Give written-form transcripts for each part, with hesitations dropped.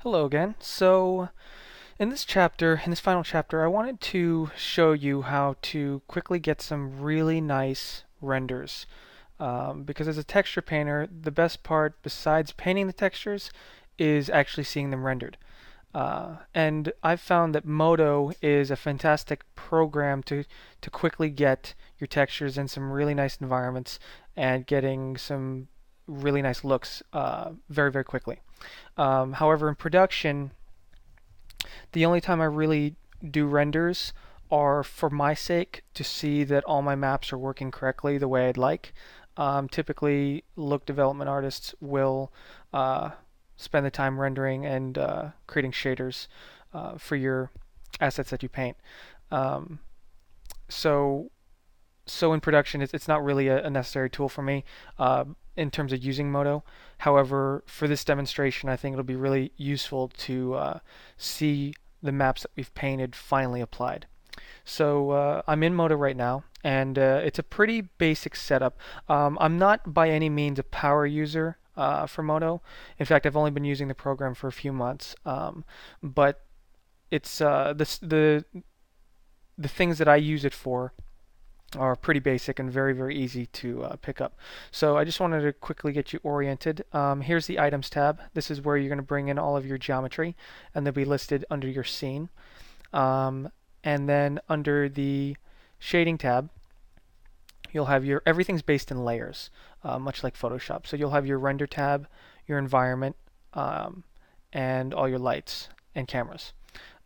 Hello again. So, in this final chapter, I wanted to show you how to quickly get some really nice renders. Because as a texture painter, the best part, besides painting the textures, is actually seeing them rendered. And I've found that Modo is a fantastic program to quickly get your textures in some really nice environments and getting some really nice looks very, very quickly. However, in production, the only time I really do renders are for my sake to see that all my maps are working correctly the way I'd like. Typically, look development artists will uh, spend the time rendering and creating shaders for your assets that you paint. Um, so so in production, it's not really a necessary tool for me in terms of using Modo. However, for this demonstration, I think it'll be really useful to see the maps that we've painted finally applied. So I'm in Modo right now, and it's a pretty basic setup. I'm not by any means a power user for Modo. In fact, I've only been using the program for a few months. But it's the things that I use it for are pretty basic and very, very easy to pick up. So I just wanted to quickly get you oriented. Here's the items tab. This is where you're going to bring in all of your geometry, and they'll be listed under your scene. And then under the shading tab, you'll have your everything's based in layers, much like Photoshop. So you'll have your render tab, your environment, um, and all your lights and cameras.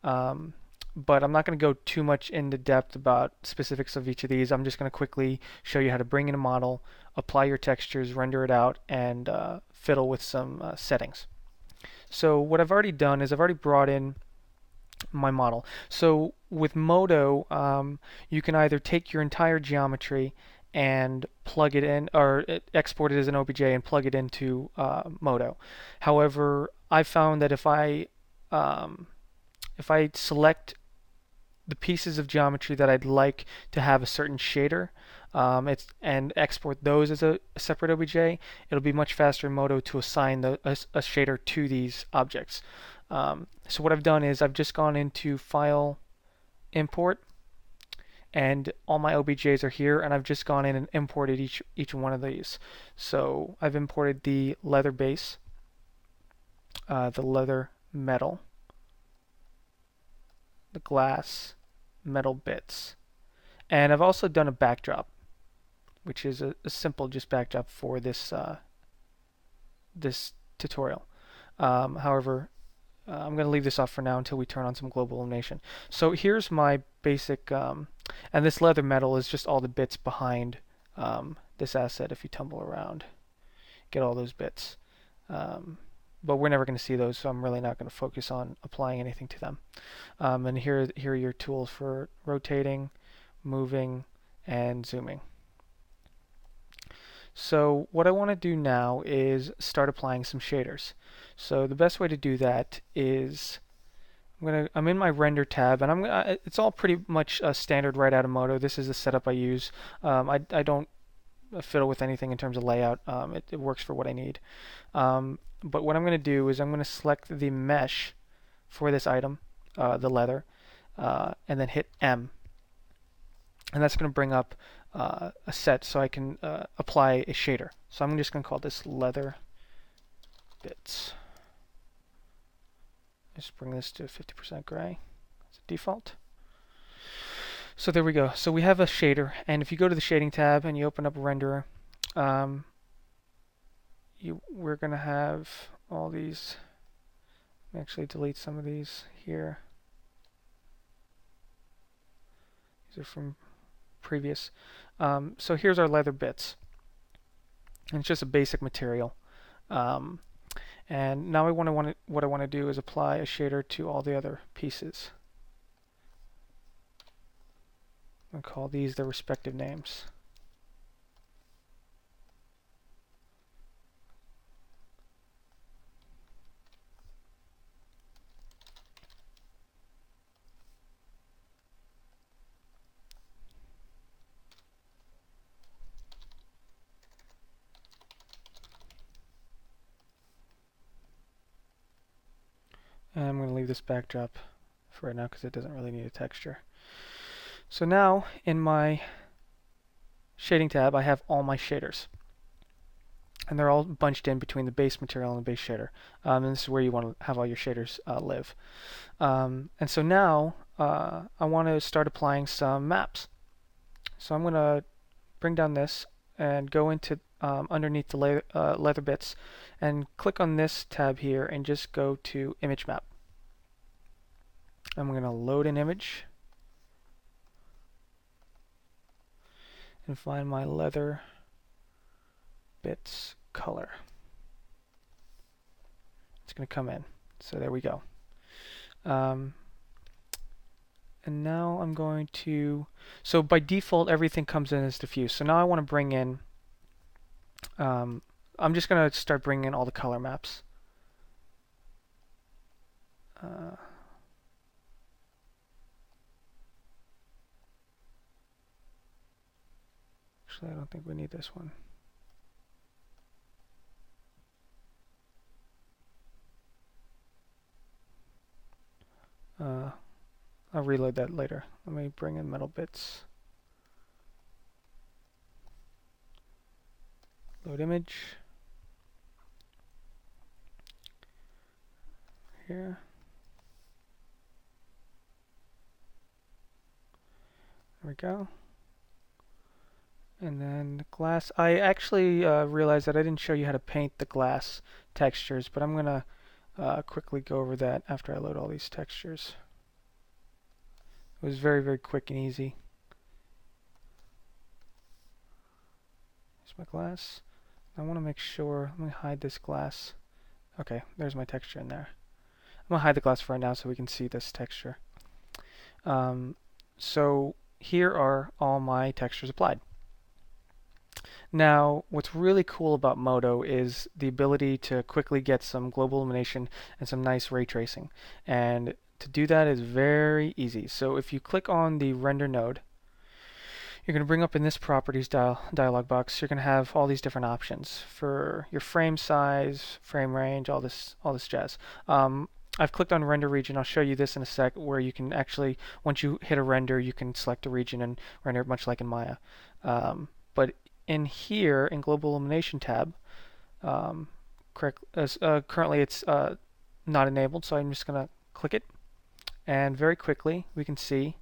Um, but I'm not going to go too much into depth about specifics of each of these. I'm just going to quickly show you how to bring in a model, apply your textures, render it out, and fiddle with some settings. So what I've already done is I've already brought in my model. So with Modo, you can either take your entire geometry and plug it in, or export it as an OBJ and plug it into Modo. However, I found that if I select the pieces of geometry that I'd like to have a certain shader, and export those as a separate OBJ, it'll be much faster in Modo to assign a shader to these objects. So what I've done is I've just gone into File, Import, and all my OBJs are here, and I've just gone in and imported each one of these. So I've imported the leather base, the leather metal, the glass metal bits. And I've also done a backdrop, which is a simple just backdrop for this tutorial. However, I'm going to leave this off for now until we turn on some global illumination. So here's my basic, and this leather metal is just all the bits behind this asset. If you tumble around, get all those bits. But we're never going to see those, so I'm really not going to focus on applying anything to them. And here are your tools for rotating, moving, and zooming. So what I want to do now is start applying some shaders. So the best way to do that is I'm in my render tab, and it's all pretty much standard right out of Modo. This is the setup I use. I don't fiddle with anything in terms of layout. It works for what I need. But what I'm going to do is I'm going to select the mesh for this item, the leather, and then hit M. And that's going to bring up a set so I can apply a shader. So I'm just going to call this leather bits. Just bring this to 50% gray as a default. So there we go. So we have a shader, and if you go to the shading tab and you open up a renderer, we're going to have all these. Actually, delete some of these here. These are from previous. So here's our leather bits. And it's just a basic material. And now what I want to do is apply a shader to all the other pieces. I'll call these their respective names. And I'm going to leave this backdrop for right now because it doesn't really need a texture. So now in my shading tab, I have all my shaders. And they're all bunched in between the base material and the base shader. And this is where you want to have all your shaders live. And so now I want to start applying some maps. So I'm going to bring down this and go into underneath the leather bits and click on this tab here and just go to image map. I'm going to load an image and find my leather bits color. It's going to come in. So there we go. And now I'm going to, so by default everything comes in as diffuse. So now I want to bring in, I'm just going to start bringing in all the color maps. Actually, I don't think we need this one. I'll reload that later. Let me bring in metal bits. Load image. Here. There we go. And then the glass. I actually realized that I didn't show you how to paint the glass textures, but I'm going to quickly go over that after I load all these textures. It was very, very quick and easy. Here's my glass. I want to make sure, let me hide this glass. Okay, there's my texture in there. I'm going to hide the glass for right now so we can see this texture. So here are all my textures applied. Now, what's really cool about Modo is the ability to quickly get some global illumination and some nice ray tracing. And to do that is very easy. So if you click on the render node, you're going to bring up in this properties dialog box, you're going to have all these different options for your frame size, frame range, all this jazz. I've clicked on render region. I'll show you this in a sec, where you can actually, once you hit a render, you can select a region and render it much like in Maya. But in here, in Global Illumination tab, currently it's not enabled, so I'm just going to click it. And very quickly, we can see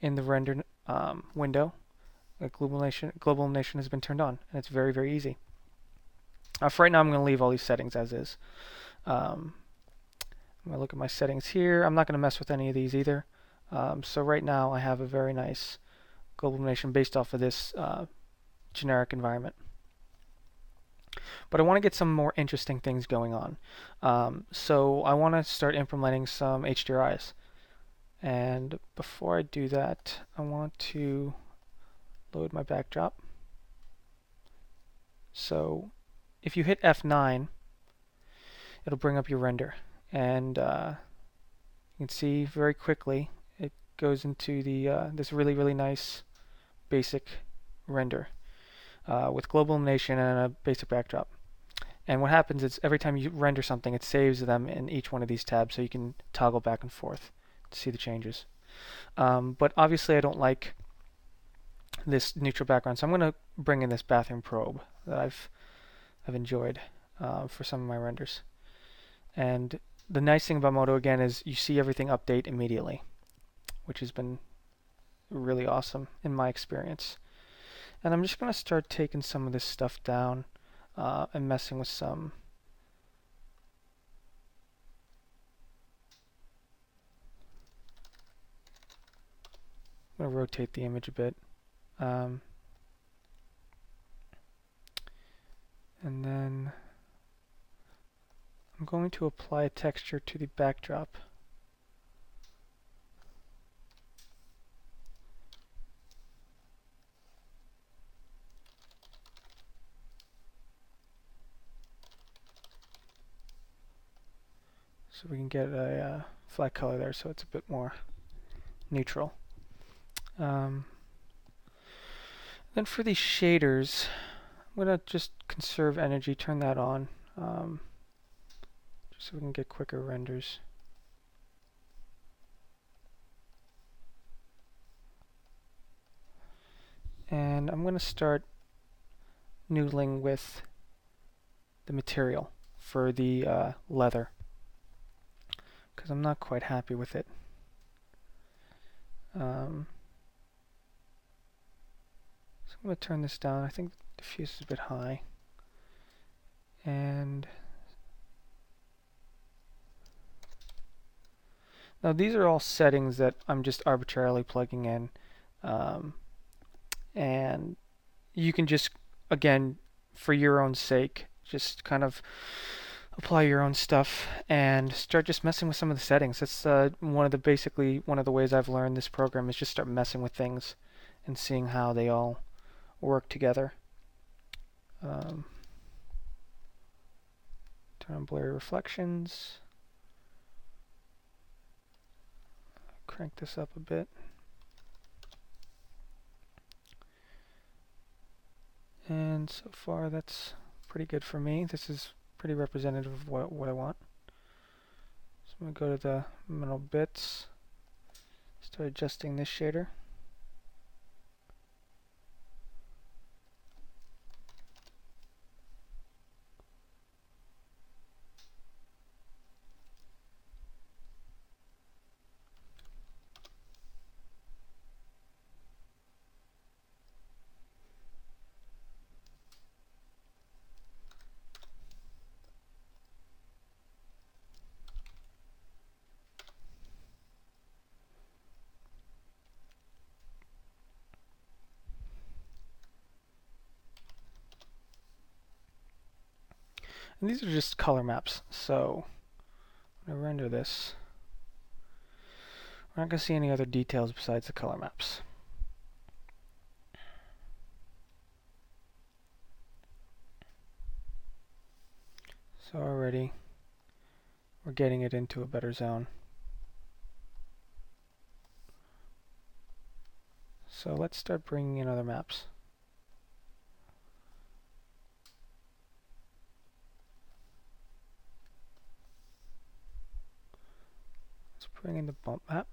in the render window, Global Illumination has been turned on, and it's very, very easy. For right now, I'm going to leave all these settings as is. I'm going to look at my settings here. I'm not going to mess with any of these either. So right now, I have a very nice Global Illumination based off of this generic environment. But I want to get some more interesting things going on. So I want to start implementing some HDRIs. And before I do that, I want to load my backdrop. So if you hit F9, it'll bring up your render. And you can see very quickly it goes into the this really, really nice basic render with global illumination and a basic backdrop. And what happens is every time you render something, it saves them in each one of these tabs, so you can toggle back and forth to see the changes. But obviously I don't like this neutral background, so I'm going to bring in this bathroom probe that I've enjoyed for some of my renders. And the nice thing about Modo again is you see everything update immediately, which has been really awesome in my experience. And I'm just going to start taking some of this stuff down and messing with some. I'm going to rotate the image a bit. And then I'm going to apply a texture to the backdrop. So we can get a flat color there so it's a bit more neutral. Then for these shaders, I'm going to just conserve energy, turn that on. Just so we can get quicker renders. And I'm going to start noodling with the material for the leather, because I'm not quite happy with it. So I'm going to turn this down. I think the diffuse is a bit high. And now these are all settings that I'm just arbitrarily plugging in. And you can just, again, for your own sake, just kind of apply your own stuff and start just messing with some of the settings. That's basically one of the ways I've learned this program is just start messing with things and seeing how they all work together. Turn on blurry reflections. Crank this up a bit. And so far that's pretty good for me. This is pretty representative of what I want. So I'm going to go to the middle bits, start adjusting this shader. And these are just color maps, so I'm going to render this. We're not going to see any other details besides the color maps. So already we're getting it into a better zone. So let's start bringing in other maps. Let's bring in the bump map.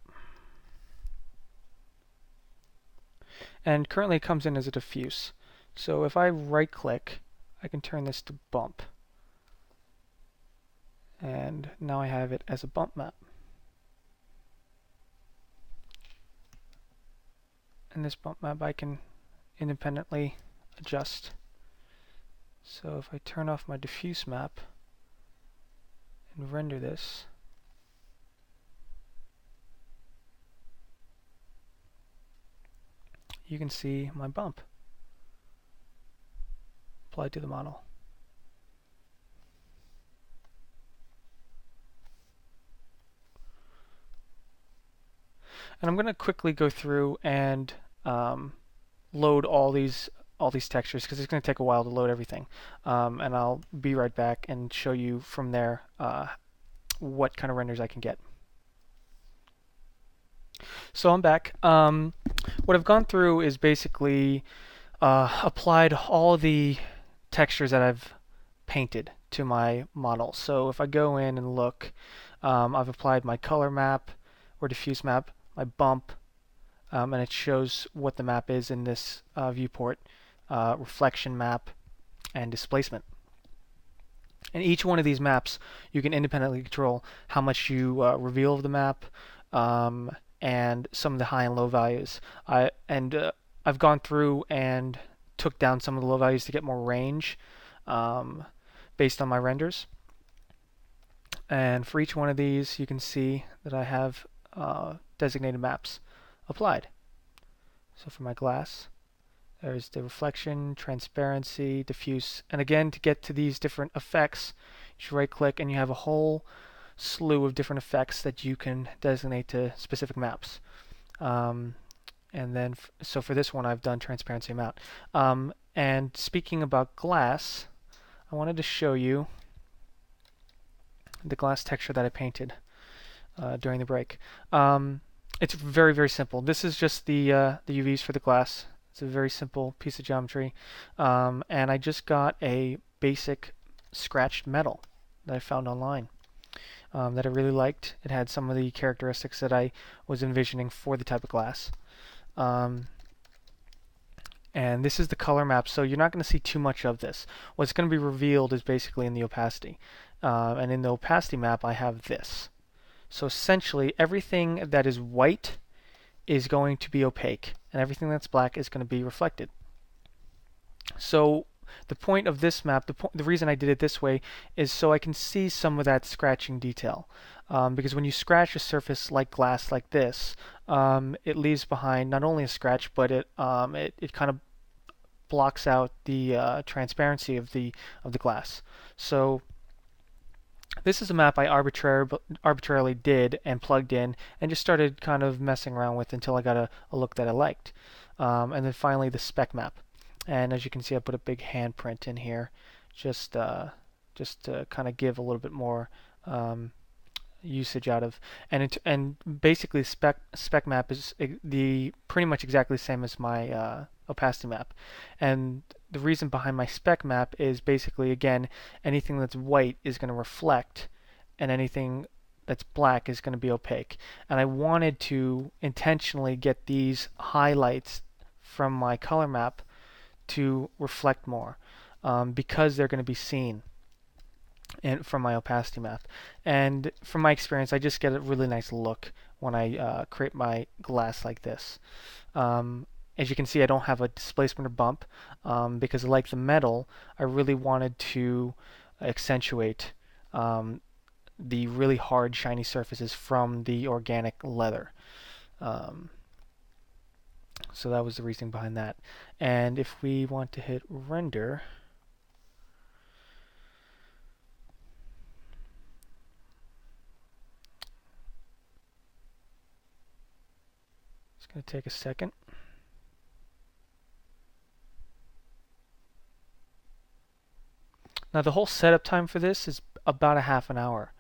And currently it comes in as a diffuse. So if I right click, I can turn this to bump. And now I have it as a bump map. And this bump map I can independently adjust. So if I turn off my diffuse map and render this, you can see my bump applied to the model. And I'm going to quickly go through and load all these textures because it's going to take a while to load everything. And I'll be right back and show you from there what kind of renders I can get. So I'm back. What I've gone through is basically applied all the textures that I've painted to my model. So if I go in and look, I've applied my color map or diffuse map, my bump, and it shows what the map is in this viewport, reflection map, and displacement. And each one of these maps, you can independently control how much you reveal of the map, and some of the high and low values. I've gone through and took down some of the low values to get more range based on my renders. And for each one of these, you can see that I have designated maps applied. So for my glass, there's the reflection, transparency, diffuse, and again, to get to these different effects, you should right click and you have a whole slew of different effects that you can designate to specific maps. And then, so for this one, I've done transparency amount. And speaking about glass, I wanted to show you the glass texture that I painted during the break. It's very, very simple. This is just the UVs for the glass. It's a very simple piece of geometry. And I just got a basic scratched metal that I found online. that I really liked. It had some of the characteristics that I was envisioning for the type of glass. Um, and this is the color map, so you're not going to see too much of this. What's going to be revealed is basically in the opacity. And in the opacity map, I have this. So essentially, everything that is white is going to be opaque, and everything that's black is going to be reflected. So the point of this map, the reason I did it this way, is so I can see some of that scratching detail. Because when you scratch a surface like glass like this, it leaves behind not only a scratch, but it kind of blocks out the transparency of the glass. So this is a map I arbitrarily did and plugged in and just started kind of messing around with until I got a look that I liked. And then finally the spec map. And as you can see, I put a big handprint in here just to kind of give a little bit more usage out of. And basically spec map is the pretty much exactly the same as my opacity map. And the reason behind my spec map is basically, again, anything that's white is going to reflect, and anything that's black is going to be opaque. And I wanted to intentionally get these highlights from my color map to reflect more, because they're going to be seen from my opacity map. And from my experience, I just get a really nice look when I create my glass like this. As you can see, I don't have a displacement or bump, because like the metal, I really wanted to accentuate the really hard shiny surfaces from the organic leather. So that was the reasoning behind that. And if we want to hit render, it's going to take a second. Now the whole setup time for this is about a half an hour.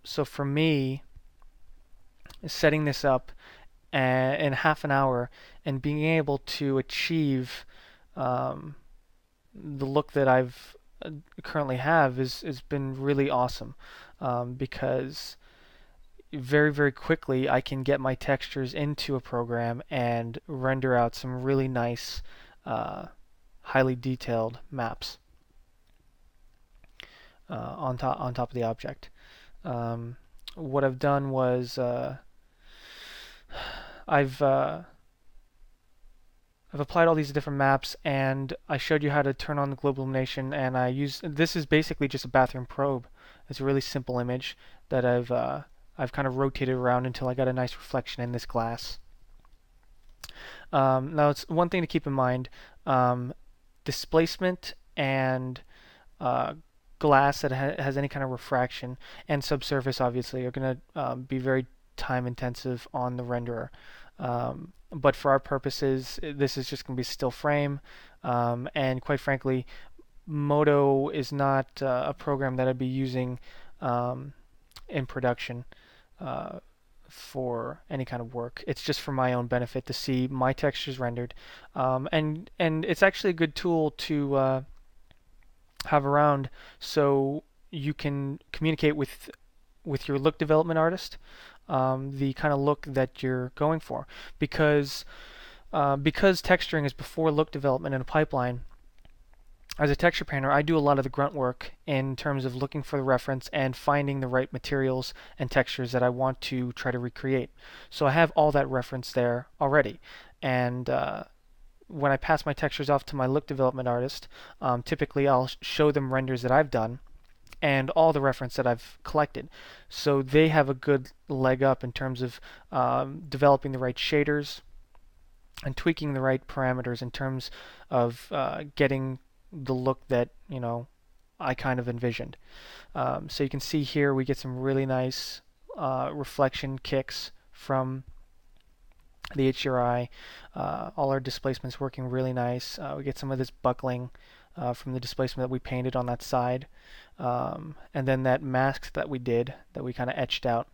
So for me, setting this up in half an hour and being able to achieve the look that I've currently have has been really awesome, because very, very quickly I can get my textures into a program and render out some really nice, highly detailed maps on top of the object. What I've done was I've applied all these different maps, and I showed you how to turn on the global illumination, and this is basically just a bathroom probe. It's a really simple image that I've kind of rotated around until I got a nice reflection in this glass. Now it's one thing to keep in mind, displacement and glass that has any kind of refraction and subsurface obviously are going to be very time intensive on the renderer. But for our purposes, this is just going to be still frame, and quite frankly, Modo is not a program that I'd be using in production for any kind of work. It's just for my own benefit to see my textures rendered, and it's actually a good tool to have around so you can communicate with your look development artist the kind of look that you're going for, because texturing is before look development in a pipeline. As a texture painter, I do a lot of the grunt work in terms of looking for the reference and finding the right materials and textures that I want to try to recreate. So I have all that reference there already, and when I pass my textures off to my look development artist, typically I'll show them renders that I've done and all the reference that I've collected. So they have a good leg up in terms of developing the right shaders and tweaking the right parameters in terms of getting the look that I kind of envisioned. So you can see here we get some really nice reflection kicks from the HDRI. All our displacements working really nice. We get some of this buckling from the displacement that we painted on that side, and then that mask that we did, that we kind of etched out.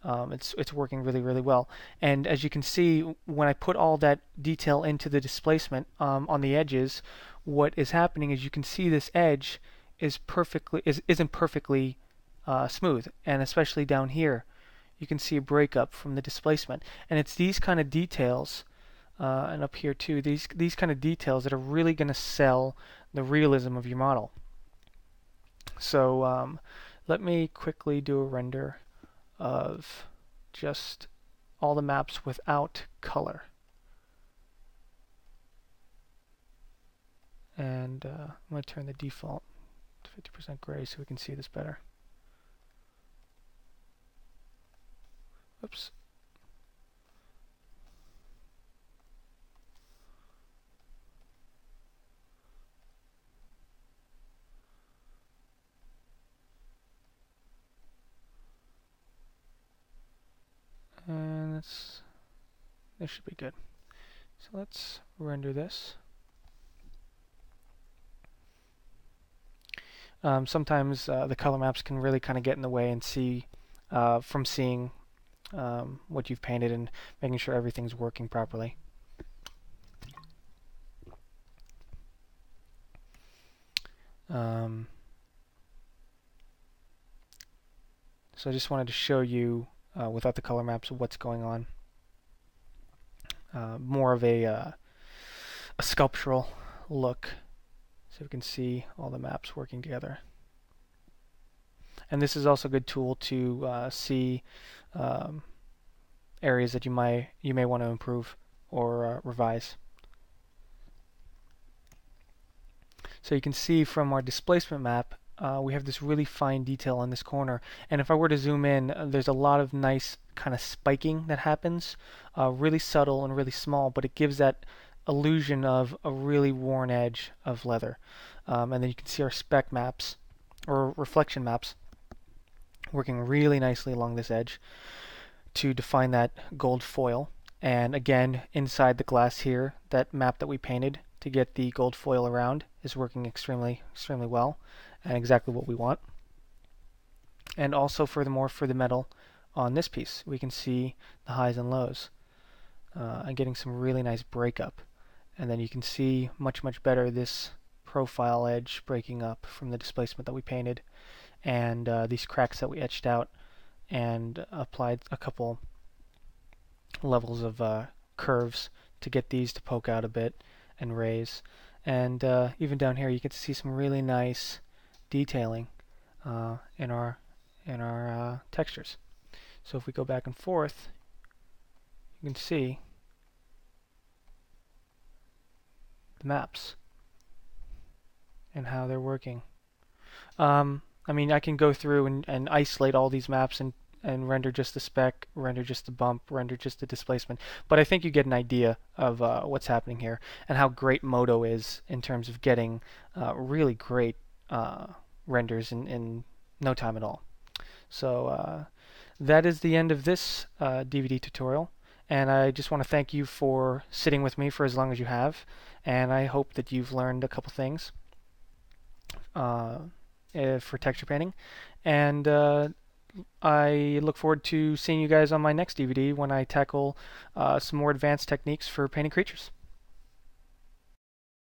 It's working really, really well. And as you can see, when I put all that detail into the displacement on the edges, what is happening is you can see this edge isn't perfectly smooth. And especially down here, you can see a breakup from the displacement. And it's these kind of details, and up here too, these kind of details that are really going to sell the realism of your model. So let me quickly do a render of just all the maps without color. And I'm going to turn the default to 50% gray so we can see this better. Oops. And this should be good. So let's render this. Sometimes the color maps can really kind of get in the way and from seeing what you've painted and making sure everything's working properly. So I just wanted to show you without the color maps what's going on. More of a sculptural look, so we can see all the maps working together. And this is also a good tool to see areas that you may want to improve or revise. So you can see from our displacement map, we have this really fine detail on this corner. And if I were to zoom in, there's a lot of nice kind of spiking that happens, really subtle and really small, but it gives that illusion of a really worn edge of leather. And then you can see our spec maps, or reflection maps, working really nicely along this edge to define that gold foil. And again, inside the glass here, that map that we painted to get the gold foil around is working extremely well and exactly what we want. And also furthermore, for the metal on this piece, we can see the highs and lows and getting some really nice breakup. And then you can see much better this profile edge breaking up from the displacement that we painted, and these cracks that we etched out and applied a couple levels of curves to get these to poke out a bit and raise. And even down here you get to see some really nice detailing in our textures. So if we go back and forth, you can see the maps and how they're working. I mean, I can go through and isolate all these maps and render just the spec, render just the bump, render just the displacement. But I think you get an idea of what's happening here and how great Modo is in terms of getting really great renders in no time at all. So that is the end of this DVD tutorial. And I just want to thank you for sitting with me for as long as you have. And I hope that you've learned a couple things for texture painting. And I look forward to seeing you guys on my next DVD when I tackle some more advanced techniques for painting creatures.